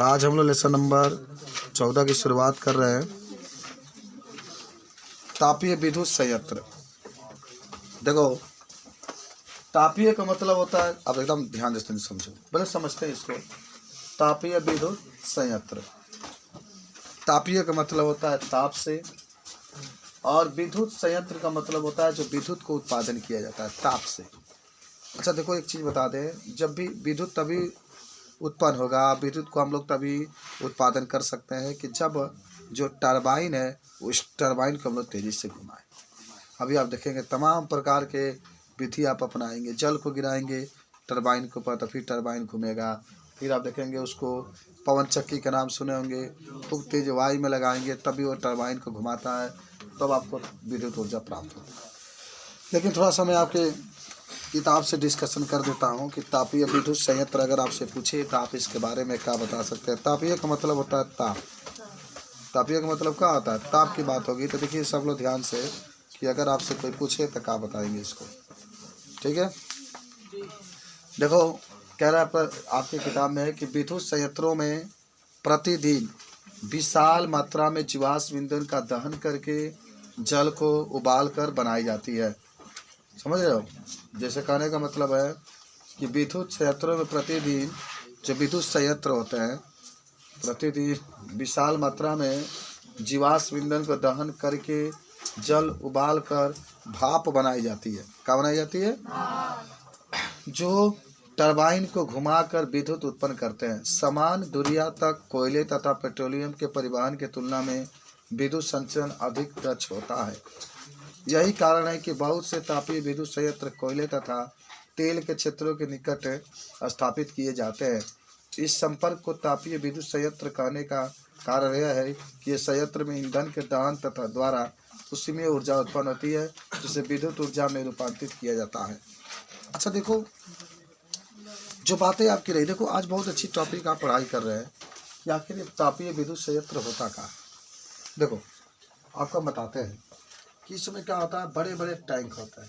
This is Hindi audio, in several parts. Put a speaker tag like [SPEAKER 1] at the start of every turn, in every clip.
[SPEAKER 1] आज हम लोग लेसन नंबर 14 की शुरुआत कर रहे हैं। तापीय विद्युत संयंत्र। देखो, तापीय का मतलब होता है, आप एकदम ध्यान देते समझो, बड़े समझते हैं इसको। तापीय विद्युत संयंत्र, तापीय का मतलब होता है ताप से, और विद्युत संयंत्र का मतलब होता है जो विद्युत को उत्पादन किया जाता है ताप से। अच्छा देखो, एक चीज़ बता दें, जब भी विद्युत तभी उत्पन्न होगा, विद्युत को हम लोग तभी उत्पादन कर सकते हैं कि जब जो टरबाइन है उस टरबाइन को हम लोग तेज़ी से घुमाएं। अभी आप देखेंगे तमाम प्रकार के विधि आप अपनाएंगे, जल को गिराएंगे टरबाइन के ऊपर तो फिर टरबाइन घूमेगा। फिर आप देखेंगे उसको पवन चक्की का नाम सुने होंगे, खूब तेज वायु में लगाएंगे तभी वो टरबाइन को घुमाता है, तब आपको विद्युत ऊर्जा प्राप्त होती है। लेकिन थोड़ा सा मैं आपके किताब से डिस्कशन कर देता हूँ कि तापीय विद्युत संयंत्र अगर आपसे पूछे तो आप इसके बारे में क्या बता सकते हैं। तापीय का मतलब होता है ताप। तापीय का मतलब क्या होता है? ताप की बात होगी तो देखिए सब लोग ध्यान से कि अगर आपसे कोई पूछे तो क्या बताएंगे इसको, ठीक है। देखो, कह रहा है पर आपकी किताब में है कि विद्युत संयंत्रों में प्रतिदिन विशाल मात्रा में जीवाश्म ईंधन का दहन करके जल को उबाल कर बनाई जाती है। समझ रहे हो? जैसे कहने का मतलब है कि विद्युत संयंत्रों में प्रतिदिन जो विद्युत संयंत्र होते हैं, प्रतिदिन विशाल मात्रा में जीवाश्म ईंधन को दहन करके जल उबाल कर भाप बनाई जाती है। क्या बनाई जाती है? जो टरबाइन को घुमाकर विद्युत उत्पन्न करते हैं। समान दूरियां तक कोयले तथा पेट्रोलियम के परिवहन की तुलना में विद्युत संचरण अधिक दक्ष होता है। यही कारण है कि बहुत से तापीय विद्युत संयंत्र कोयले तथा तेल के क्षेत्रों के निकट स्थापित किए जाते हैं। इस संपर्क को तापीय विद्युत संयंत्र कहने का कारण यह है कि ये संयंत्र में ईंधन के दहन तथा द्वारा ऊष्मीय ऊर्जा उत्पन्न होती है, जिसे विद्युत ऊर्जा में रूपांतरित किया जाता है। अच्छा देखो, जो बातें आपकी रही, देखो आज बहुत अच्छी टॉपिक आप पढ़ाई कर रहे हैं कि आखिर ये तापीय विद्युत संयंत्र होता क्या। देखो आपको बताते हैं कि इसमें क्या होता है, बड़े बड़े टैंक होते हैं,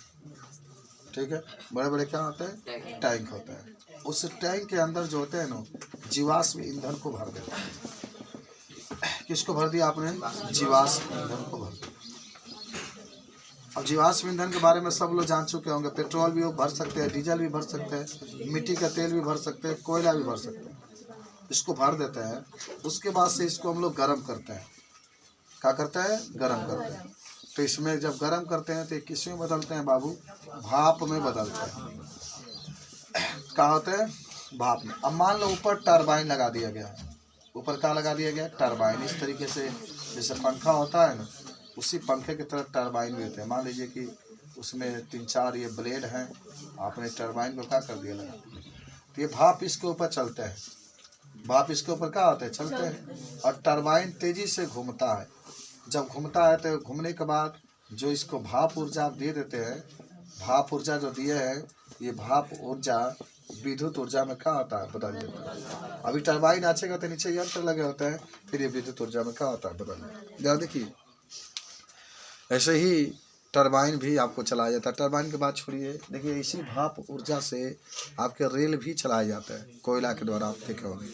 [SPEAKER 1] ठीक है। बड़े बड़े क्या होते हैं? टैंक होते हैं। उस टैंक के अंदर जो होते हैं ना, जीवाश्म ईंधन को भर देते हैं। किसको भर दिया आपने? जीवाश्म ईंधन को भर दिया। अब जीवाश्म ईंधन के बारे में सब लोग जान चुके होंगे। पेट्रोल भी वो भर सकते हैं, डीजल भी भर सकते हैं, मिट्टी का तेल भी भर सकते हैं, कोयला भी भर सकते हैं। इसको भर देते हैं, उसके बाद से इसको हम लोग गर्म करते हैं। क्या करते हैं? गर्म करते हैं। तो इसमें जब गर्म करते हैं तो किस में बदलते हैं बाबू? भाप में बदलते हैं। क्या होते हैं? भाप में। अब मान लो ऊपर टरबाइन लगा दिया गया है। ऊपर क्या लगा दिया गया? टरबाइन। इस तरीके से जैसे पंखा होता है ना, उसी पंखे की तरह टरबाइन भी होते हैं। मान लीजिए कि उसमें 3-4 ये ब्लेड हैं, आपने टरबाइन को क्या कर दिया लगा, तो ये भाप इसके ऊपर चलते हैं। भाप इसके ऊपर क्या होते हैं? चलते हैं। और टरबाइन तेजी से घूमता है। जब घूमता है तो घूमने के बाद जो इसको भाप ऊर्जा आप दे देते हैं, भाप ऊर्जा जो दिए हैं, ये भाप ऊर्जा विद्युत ऊर्जा में क्या होता है? बदल देता है। अभी टरबाइन नाचेगा तो नीचे यंत्र लगे होते हैं, फिर ये विद्युत ऊर्जा में क्या होता है? बदल देता है। देखिए ऐसे ही टरबाइन भी आपको चलाया जाता है। टरबाइन के बाद छोड़िए, देखिए इसी भाप ऊर्जा से आपके रेल भी चलाए जाते हैं कोयला के द्वारा। आप देखे होंगे,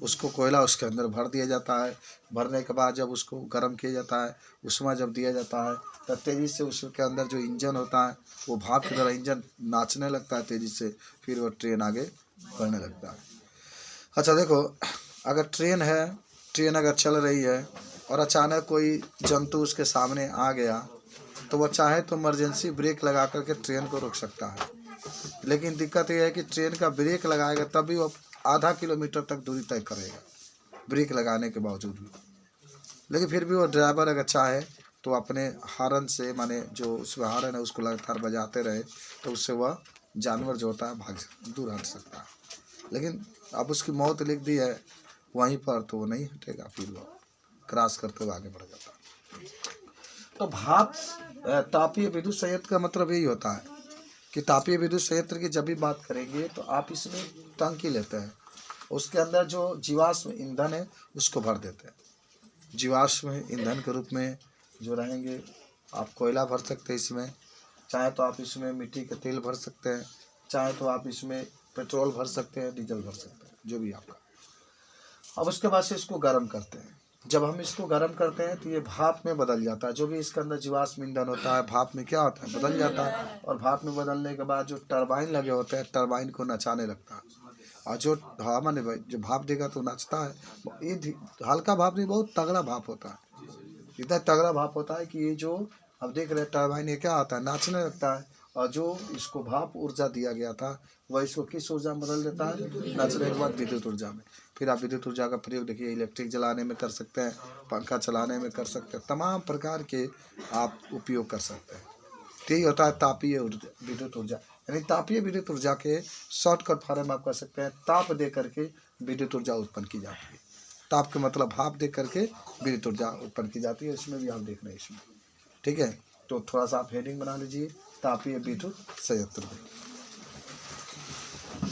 [SPEAKER 1] उसको कोयला उसके अंदर भर दिया जाता है। भरने के बाद जब उसको गर्म किया जाता है, उसमें जब दिया जाता है तब तेज़ी से उसके अंदर जो इंजन होता है वो भाप की तरह इंजन नाचने लगता है तेज़ी से, फिर वो ट्रेन आगे बढ़ने लगता है। अच्छा देखो, अगर ट्रेन है, ट्रेन अगर चल रही है और अचानक कोई जंतु उसके सामने आ गया तो वह चाहे तो इमरजेंसी ब्रेक लगा करके ट्रेन को रोक सकता है। लेकिन दिक्कत यह है कि ट्रेन का ब्रेक लगाएगा तब भी वो आधा किलोमीटर तक दूरी तय करेगा ब्रेक लगाने के बावजूद भी। लेकिन फिर भी वो ड्राइवर अगर चाहे तो अपने हॉर्न से, माने जो उसमें हॉर्न है उसको लगातार बजाते रहे तो उससे वह जानवर जो होता है भाग दूर हट सकता है। लेकिन अब उसकी मौत लिख दी है वहीं पर तो वो नहीं हटेगा, फिर वो क्रॉस करते हुए आगे बढ़ जाता है। तो भाप तापीय विद्युत संयंत्र का मतलब यही होता है कि तापीय विद्युत संयंत्र की जब भी बात करेंगे तो आप इसमें टंकी लेते हैं, उसके अंदर जो जीवाश्म ईंधन है उसको भर देते हैं। जीवाश्म ईंधन के रूप में जो रहेंगे, आप कोयला भर सकते हैं इसमें, चाहे तो आप इसमें मिट्टी का तेल भर सकते हैं, चाहे तो आप इसमें पेट्रोल भर सकते हैं, डीजल भर सकते हैं, जो भी आपका। अब उसके बाद से इसको गर्म करते हैं। जब हम इसको गर्म करते हैं तो ये भाप में बदल जाता है। जो भी इसके अंदर जीवाश्म ईंधन होता है भाप में क्या होता है, बदल जाता है। और भाप में बदलने के बाद जो टरबाइन लगे होते हैं, टरबाइन को नचाने लगता है। और जो हवा माने भाई जो भाप देगा तो नचता है। ये हल्का भाप नहीं, बहुत तगड़ा भाप होता है। इतना तगड़ा भाप होता है कि ये जो अब देख रहे हैं टरबाइन, ये क्या होता है, नाचने लगता है। और जो इसको भाप ऊर्जा दिया गया था वह इसको किस ऊर्जा में बदल देता है, नाचने के बाद विद्युत ऊर्जा में। फिर आप विद्युत ऊर्जा का प्रयोग देखिए इलेक्ट्रिक जलाने में कर सकते हैं, पंखा चलाने में कर सकते हैं, तमाम प्रकार के आप उपयोग कर सकते हैं। तो यही होता है तापीय विद्युत ऊर्जा। यानी तापीय विद्युत ऊर्जा के शॉर्टकट फॉर्म आप कर सकते हैं, ताप दे करके विद्युत ऊर्जा उत्पन्न की जाती है। ताप के मतलब भाप दे करके विद्युत ऊर्जा उत्पन्न की जाती है। इसमें भी आप देख रहे हैं इसमें, ठीक है। तो थोड़ा सा आप हेडिंग बना लीजिए, तापीय विद्युत संयंत्र में।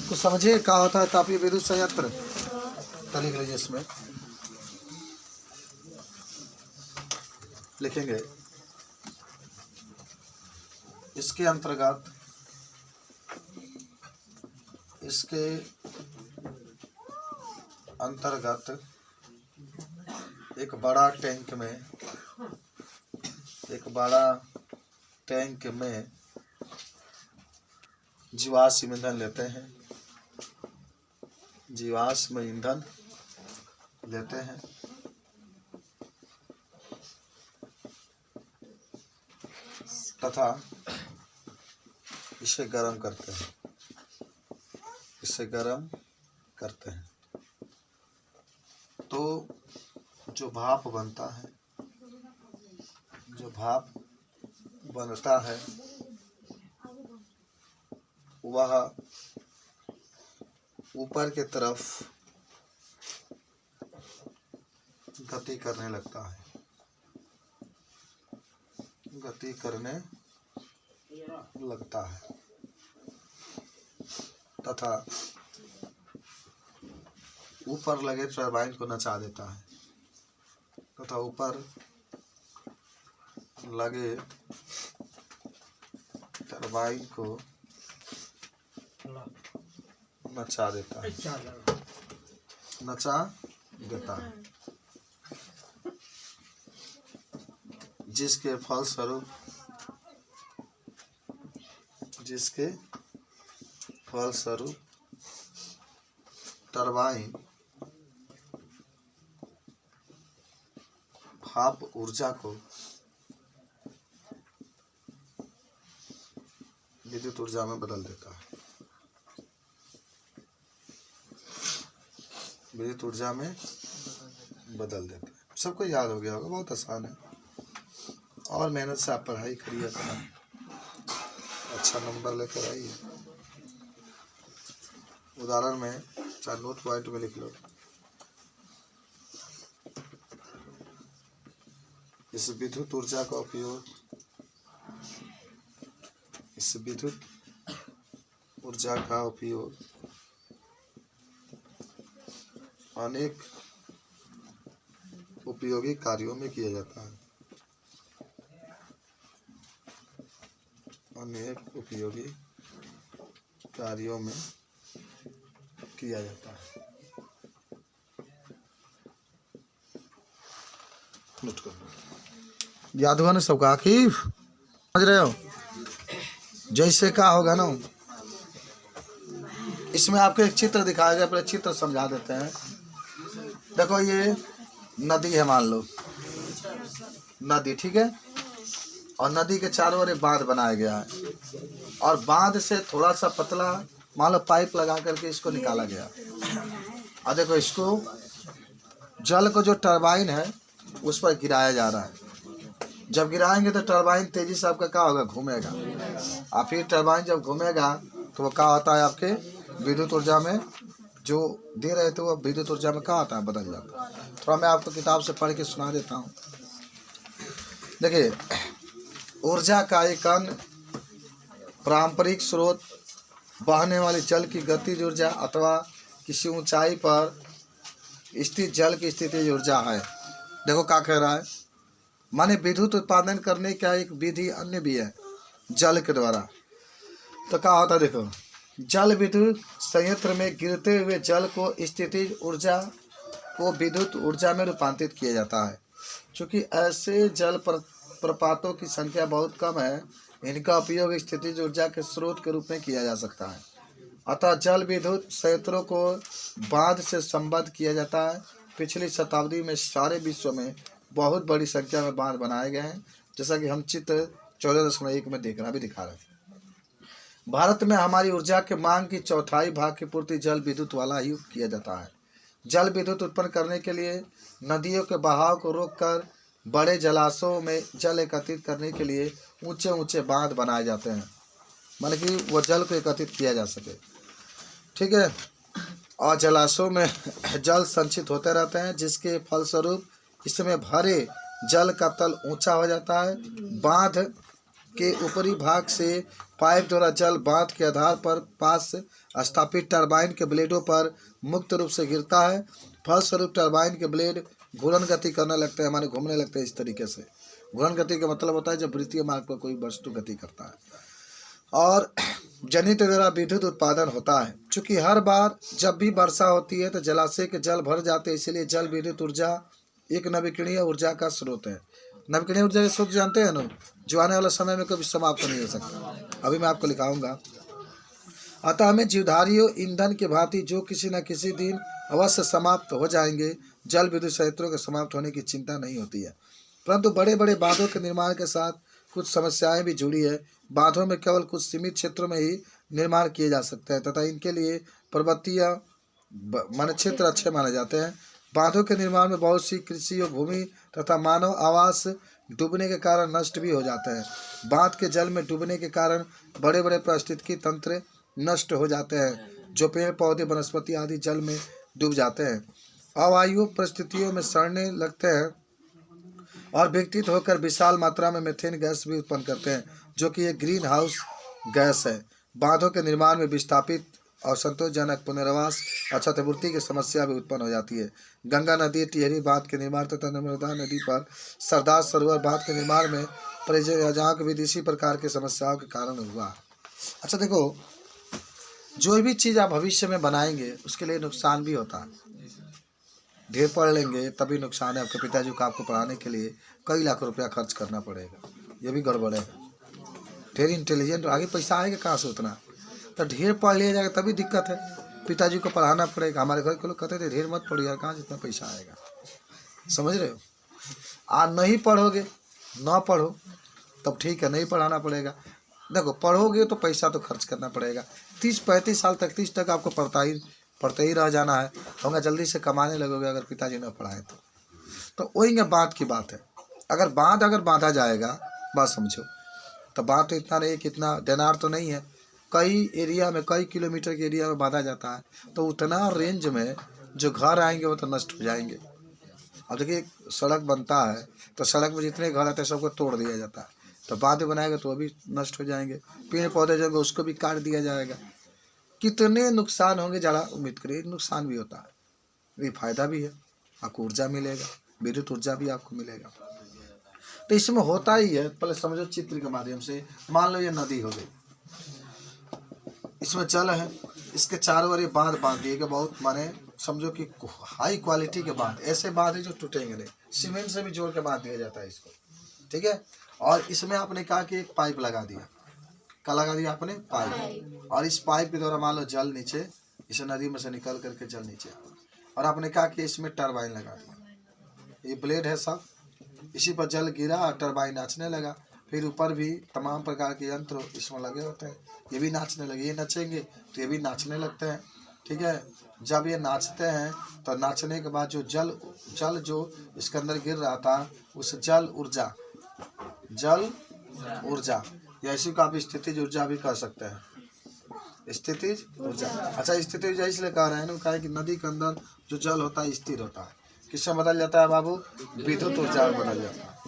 [SPEAKER 1] तो समझिए क्या होता है तापीय विद्युत संयंत्र, तो लिख लीजिए। इसमें लिखेंगे इसके अंतर्गत एक बड़ा टैंक में जीवाश्म ईंधन लेते हैं, तथा इसे गर्म करते हैं। तो जो भाप बनता है वह ऊपर के तरफ गति करने लगता है, तथा ऊपर लगे टरबाइन को नचा देता है, नचा देता है, जिसके फलस्वरूप टरबाइन भाप ऊर्जा को विद्युत ऊर्जा में बदल देता है। सबको याद हो गया होगा, बहुत आसान है। और मेहनत से आप पढ़ाई करिए, अपना अच्छा नंबर लेकर आइए। उदाहरण में चाहे नोट पॉइंट में लिख लो। इस विद्युत ऊर्जा का उपयोग अनेक उपयोगी कार्यों में किया जाता है। याद हुआ ना सबका, आखिर समझ रहे हो? जैसे क्या होगा ना, इसमें आपको एक चित्र दिखाया गया, पहले चित्र समझा देते हैं। देखो ये नदी है, मान लो नदी, ठीक है। और नदी के चारों ओर एक बांध बनाया गया है, और बांध से थोड़ा सा पतला मान लो पाइप लगा करके इसको निकाला गया। और देखो इसको जल को जो टरबाइन है उस पर गिराया जा रहा है। जब गिराएंगे तो टरबाइन तेजी से आपका क्या होगा, घूमेगा। और फिर टरबाइन जब घूमेगा तो वो क्या होता है, आपके विद्युत ऊर्जा में जो दे रहे थे वो विद्युत ऊर्जा में क्या होता है, बदल जाता है। थोड़ा मैं आपको किताब से पढ़ के सुना देता हूँ। देखिए, ऊर्जा का एक अन्य पारंपरिक स्रोत बहने वाली जल की गतिज ऊर्जा अथवा किसी ऊंचाई पर स्थित जल की स्थितिज ऊर्जा है। देखो क्या कह रहा है, माने विद्युत उत्पादन करने का एक विधि अन्य भी है जल के द्वारा। तो क्या होता है, देखो जल विद्युत संयंत्र में गिरते हुए जल को स्थितिज ऊर्जा को विद्युत ऊर्जा में रूपांतरित किया जाता है। चूँकि ऐसे जल प्रपातों की संख्या बहुत कम है, इनका उपयोग स्थितिज ऊर्जा के स्रोत के रूप में किया जा सकता है। अतः जल विद्युत संयंत्रों को बांध से संबद्ध किया जाता है। पिछली शताब्दी में सारे विश्व में बहुत बड़ी संख्या में बांध बनाए गए हैं, जैसा कि हम चित्र 14.1 में देखना भी दिखा रहे थे। भारत में हमारी ऊर्जा के मांग की चौथाई भाग की पूर्ति जल विद्युत वाला ही किया जाता है। जल विद्युत उत्पन्न करने के लिए नदियों के बहाव को रोककर बड़े जलाशयों में जल एकत्रित करने के लिए ऊंचे ऊंचे बांध बनाए जाते हैं, माने कि वो जल को एकत्रित किया जा सके। ठीक है, और जलाशयों में जल संचित होते रहते हैं, जिसके फलस्वरूप इसमें भरे जल का तल ऊंचा हो जाता है। बांध के ऊपरी भाग से पाइप द्वारा जल बांध के आधार पर पास स्थापित टरबाइन के ब्लेडों पर मुक्त रूप से गिरता है। फलस्वरूप टरबाइन के ब्लेड घूर्णन गति करने लगते हैं, माने घूमने लगते हैं। इस तरीके से घूर्णन गति का मतलब होता है जब वृत्तीय मार्ग पर कोई वस्तु गति करता है। और जनित्र द्वारा विद्युत उत्पादन होता है। चूँकि हर बार जब भी वर्षा होती है तो जलाशय के जल भर जाते हैं, इसलिए जल विद्युत ऊर्जा एक नवीकरणीय ऊर्जा का स्रोत है। नवीकरणीय ऊर्जा का स्रोत जानते हैं ना, जो आने वाले समय में कभी समाप्त नहीं हो सकता। अभी मैं आपको लिखाऊंगा। अतः हमें जीवधारियों ईंधन के भांति जो किसी न किसी दिन अवश्य समाप्त हो जाएंगे, जल विद्युत संयंत्रों के समाप्त होने की चिंता नहीं होती है। परंतु बड़े बड़े बांधों के निर्माण के साथ कुछ समस्याएं भी जुड़ी है। बांधों में केवल कुछ सीमित क्षेत्रों में ही निर्माण किए जा सकते हैं तथा इनके लिए पर्वतीय माने क्षेत्र अच्छे माने जाते हैं। बांधों के निर्माण में बहुत सी कृषि और भूमि तथा मानव आवास डूबने के कारण नष्ट भी हो जाते हैं। बांध के जल में डूबने के कारण बड़े बड़े पारिस्थितिकी तंत्र नष्ट हो जाते हैं, जो पेड़ पौधे वनस्पति आदि जल में डूब जाते हैं, अवायु परिस्थितियों में सड़ने लगते हैं और विघटित होकर विशाल मात्रा में मीथेन गैस भी उत्पन्न करते हैं, जो कि एक ग्रीन हाउस गैस है। बांधों के निर्माण में विस्थापित और संतोषजनक पुनर्वास और क्षतिपूर्ति की समस्या भी उत्पन्न हो जाती है। गंगा नदी टिहरी बांध के निर्माण तथा नर्मदा नदी पर सरदार सरोवर बांध के निर्माण में परियोजनाओं विदेशी प्रकार की समस्याओं के कारण हुआ। अच्छा देखो, जो भी चीज़ आप भविष्य में बनाएंगे उसके लिए नुकसान भी होता है। ढेर पढ़ लेंगे तभी नुकसान है। आपके पिताजी को आपको पढ़ाने के लिए कई लाख रुपया खर्च करना पड़ेगा, ये भी गड़बड़ है। ढेर इंटेलिजेंट आगे पैसा आएगा कहाँ से उतना, तो ढेर पढ़ लिया जाएगा तभी दिक्कत है। पिताजी को पढ़ाना पड़ेगा। हमारे घर के लोग कहते थे ढेर मत पढ़ो यार, कहाँ से इतना पैसा आएगा। समझ रहे हो, आज नहीं पढ़ोगे ना पढ़ो तब ठीक है, नहीं पढ़ाना पड़ेगा। देखो पढ़ोगे तो पैसा तो खर्च करना पड़ेगा। 30-35 साल तक 30 तक आपको पढ़ते ही रह जाना है। होगा जल्दी से कमाने लगोगे अगर पिताजी न पढ़ाए तो वही बात की बात है। अगर बांधा जाएगा, बात समझो, तो बात तो इतना नहीं, कितना देनार तो नहीं है। कई एरिया में, कई किलोमीटर के एरिया में बांधा जाता है, तो उतना रेंज में जो घर आएंगे वो तो नष्ट हो जाएंगे। अब देखिए सड़क बनता है तो सड़क में जितने घर आते हैं सबको तोड़ दिया जाता है, तो बांध बनाएगा तो वो भी नष्ट हो जाएंगे। पेड़ पौधे जो उसको भी काट दिया जाएगा। कितने नुकसान होंगे ज़रा उम्मीद करिए। नुकसान भी होता है, ये फायदा भी है, आपको ऊर्जा मिलेगा, विद्युत ऊर्जा भी आपको मिलेगा। तो इसमें होता ही है, पहले समझो चित्र के माध्यम से। मान लो ये नदी हो गई, इसमें जल है, इसके चारों ओर ये बांध दिए गए, बहुत माने समझो कि हाई क्वालिटी के बांध। ऐसे बांध है जो टूटेंगे नहीं, सीमेंट से भी जोड़ के बांध दिया जाता है इसको। ठीक है, और इसमें आपने कहा कि एक पाइप लगा दिया। क्या लगा दिया आपने? पाइप। और इस पाइप के द्वारा मान लो जल नीचे इस नदी में से निकल करके जल नीचे आया, और आपने कहा कि इसमें टरबाइन लगा दिया। ये ब्लेड है सब, इसी पर जल गिरा और टरबाइन नाचने लगा। फिर ऊपर भी तमाम प्रकार के यंत्र इसमें लगे होते हैं, ये भी नाचने लगे। ये नचेंगे तो ये भी नाचने लगते हैं। ठीक है, जब ये नाचते हैं तो नाचने के बाद जो जल जो इसके अंदर गिर रहा था, उस जल ऊर्जा या इसी को आप स्थितिज ऊर्जा भी कह सकते हैं। स्थितिज ऊर्जा। अच्छा, स्थितिज ऊर्जा इसलिए कह रहे हैं, कहा है कि नदी के अंदर जो जल होता है स्थिर होता है। किससे बदल जाता है बाबू? विद्युत ऊर्जा में बदल जाता है।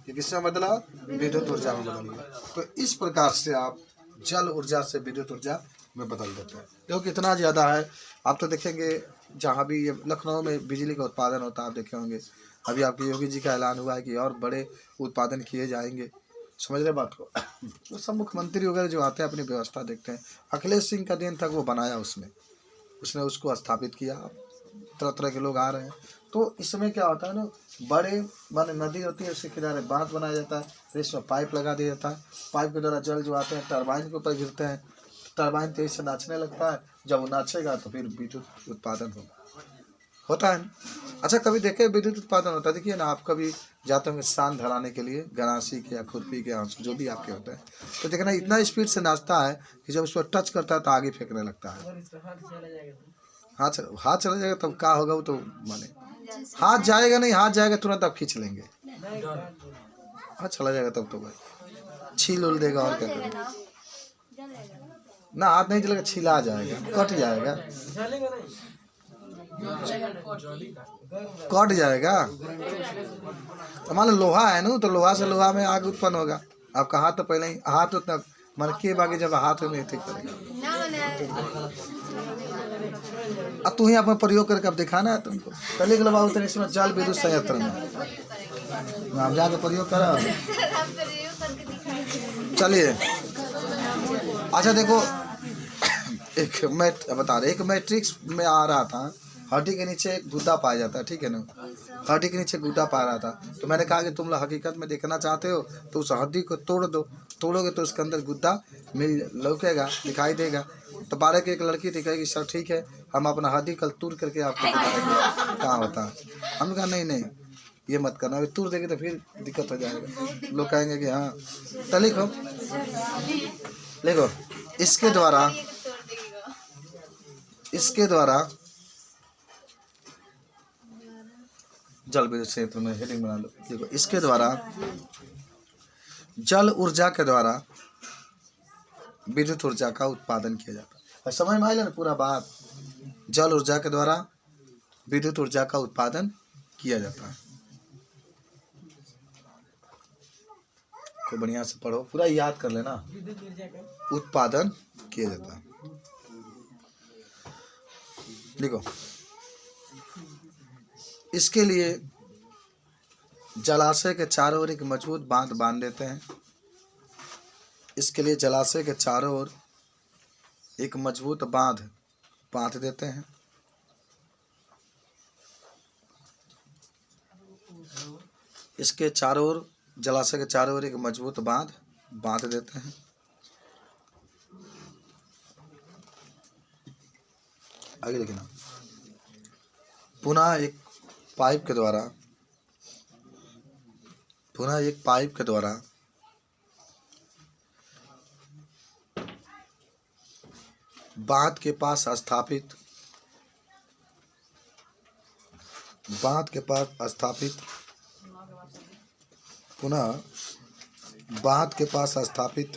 [SPEAKER 1] ये किससे बदला? विद्युत ऊर्जा में बदल गया। तो इस प्रकार से आप जल ऊर्जा से विद्युत ऊर्जा में बदल देते हैं। देखो कितना ज़्यादा है। आप तो देखेंगे जहाँ भी ये लखनऊ में बिजली का उत्पादन होता है, आप देखे होंगे। अभी आपके योगी जी का ऐलान हुआ है कि और बड़े उत्पादन किए जाएंगे। समझ रहे बात को? तो सब मुख्यमंत्री वगैरह जो आते हैं अपनी व्यवस्था देखते हैं। अखिलेश सिंह का दिन तक वो बनाया, उसने उसको स्थापित किया। तरह तरह के लोग आ रहे हैं। तो इसमें क्या होता है ना, बड़े माने नदी होती है उसके किनारे बांध बनाया जाता है, फिर इसमें पाइप लगा दिया जाता है। पाइप के द्वारा जल जो आते हैं टरबाइन के ऊपर गिरते हैं, टरबाइन तेज से नाचने लगता है, जब वो नाचेगा तो फिर विद्युत उत्पादन होता है। अच्छा कभी देखे विद्युत उत्पादन होता है, देखिए ना आप कभी जाते होंगे सांड धराने के लिए गणासी के या खुरपी के आंसू जो भी आपके होते हैं, तो देखना इतना स्पीड से नाचता है कि जब उसको टच करता है तो आगे फेंकने लगता है। हाथ चला जाएगा तब क्या होगा, वो तो माने हाथ जाएगा नहीं, हाथ जाएगा तुरंत आप खींच लेंगे, हाथ चला जाएगा तब तो भाई छील उल देगा और क्या करेगा ना, हाथ नहीं चलेगा छीला जाएगा, कट जाएगा, कट जाएगा। तो मान लो लोहा है ना, तो लोहा से लोहा में आग उत्पन्न होगा, आपका हाथ तो पहले ही हाथ उतना मन के बाकी जब हाथ में ठीक करेगा। अब तू ही अपना प्रयोग करके अब दिखाना है तुमको, पहले के लोग उतने इसमें जल विद्युत संयंत्र में आप जाके प्रयोग करो। चलिए अच्छा देखो, एक मैं बता रहे, एक मैट्रिक्स में आ रहा था, हड्डी के नीचे एक गुद्दा पाया जाता है, ठीक है ना, हड्डी के नीचे गुद्दा पा रहा था, तो मैंने कहा कि तुम लोग हकीकत में देखना चाहते हो तो उस हड्डी को तोड़ दो, तोड़ोगे तो उसके अंदर गुद्दा मिल लौकेगा, दिखाई देगा। तो 12 की एक लड़की थी, कहेगी सर ठीक है हम अपना हड्डी कल तोड़ करके आपको दिखाएंगे कहाँ होता है। हमने कहा नहीं नहीं ये मत करना, अभी तोड़ देंगे तो फिर दिक्कत हो जाएगा, लोग कहेंगे कि हाँ। तो लिखो लिखो इसके द्वारा जल विद्युत संयंत्र में हेडिंग बना लो, देखो इसके द्वारा जल ऊर्जा के द्वारा विद्युत ऊर्जा का उत्पादन किया जाता है। और समझ में आया ना पूरा बात, जल ऊर्जा के द्वारा विद्युत ऊर्जा का उत्पादन किया जाता है। को बढ़िया से पढ़ो, पूरा याद कर लेना, उत्पादन किया जाता है। देखो इसके लिए जलाशय के चारों ओर एक मजबूत बांध बांध देते हैं, इसके लिए जलाशय के चारों ओर एक मजबूत बांध बांध देते हैं। इसके चारों ओर जलाशय के चारों ओर एक मजबूत बांध बांध देते हैं। आगे लिखना, पुनः एक पाइप के द्वारा बांध के पास स्थापित पुनः बांध के पास स्थापित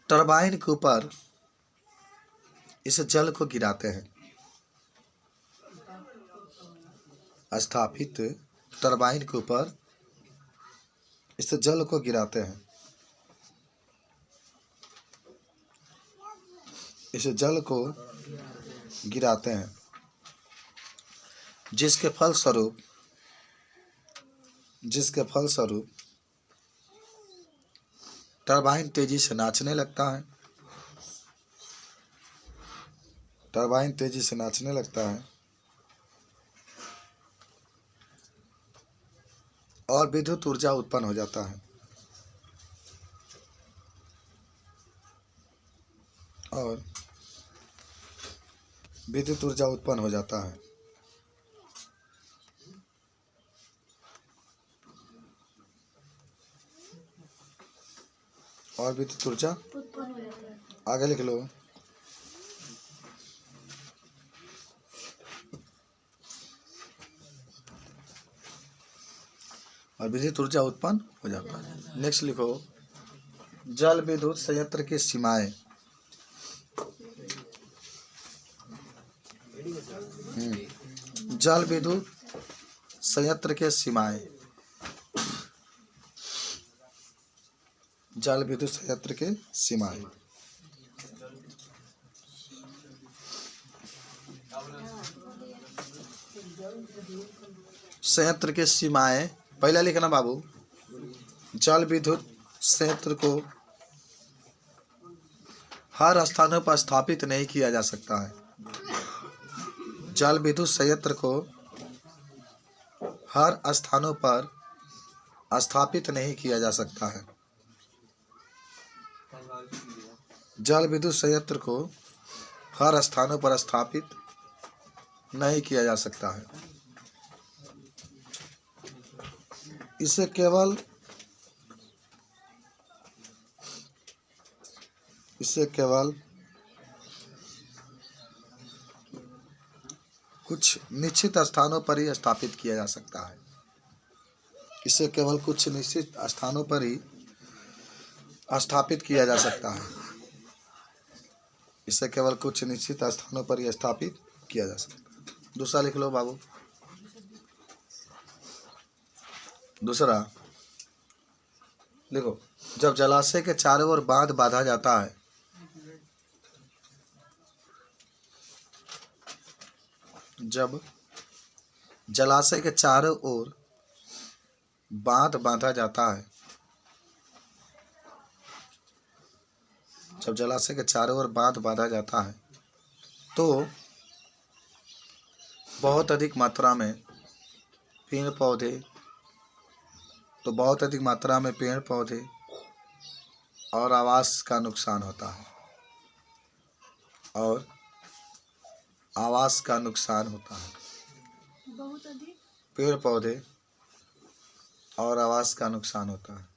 [SPEAKER 1] टरबाइन के ऊपर इस जल को गिराते हैं। स्थापित टरबाइन के ऊपर इस जल को गिराते हैं। इस जल को गिराते हैं जिसके फलस्वरूप टरबाइन तेजी से नाचने लगता है। और विद्युत ऊर्जा उत्पन्न हो जाता है। विद्युत ऊर्जा उत्पन्न हो जाता है। और विद्युत ऊर्जा आगे लिख लो। और विद्युत ऊर्जा उत्पन्न हो जाता है। नेक्स्ट लिखो, जल विद्युत संयंत्र की सीमाएं। जल विद्युत संयंत्र के सीमाएं। जल विद्युत संयंत्र के सीमाएं। संयंत्र के सीमाएं पहला लिखना बाबू। जल विद्युत संयंत्र को हर स्थानों पर स्थापित नहीं किया जा सकता है। जल विद्युत संयंत्र को हर स्थानों पर स्थापित नहीं किया जा सकता है। जल विद्युत संयंत्र को हर स्थानों पर स्थापित नहीं किया जा सकता है। इसे केवल कुछ निश्चित स्थानों पर ही स्थापित किया जा सकता है। इसे केवल कुछ निश्चित स्थानों पर ही स्थापित किया जा सकता है। इसे केवल कुछ निश्चित स्थानों पर ही स्थापित किया जा सकता है। दूसरा लिख लो बाबू। दूसरा देखो, जब जलाशय के चारों ओर बांध बांधा जाता है, जब जलाशय के चारों ओर बांध बांधा जाता है, जब जलाशय के चारों ओर बांध बांधा जाता है तो बहुत अधिक मात्रा में पेड़ पौधे और आवास का नुकसान होता है। और आवास का नुकसान होता है।
[SPEAKER 2] बहुत अधिक
[SPEAKER 1] पेड़ पौधे और आवास का नुकसान होता है।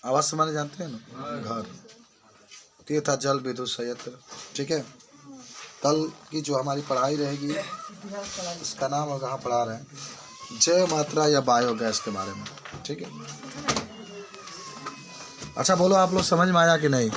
[SPEAKER 1] आवास माने जानते हैं ना, घर। तो ये था जल विद्युत संयंत्र। ठीक है, कल की जो हमारी पढ़ाई रहेगी इसका नाम हम कहाँ पढ़ा रहे हैं, जैव मात्रा या बायोगैस के बारे में। ठीक है, अच्छा बोलो आप लोग समझ में आया कि नहीं?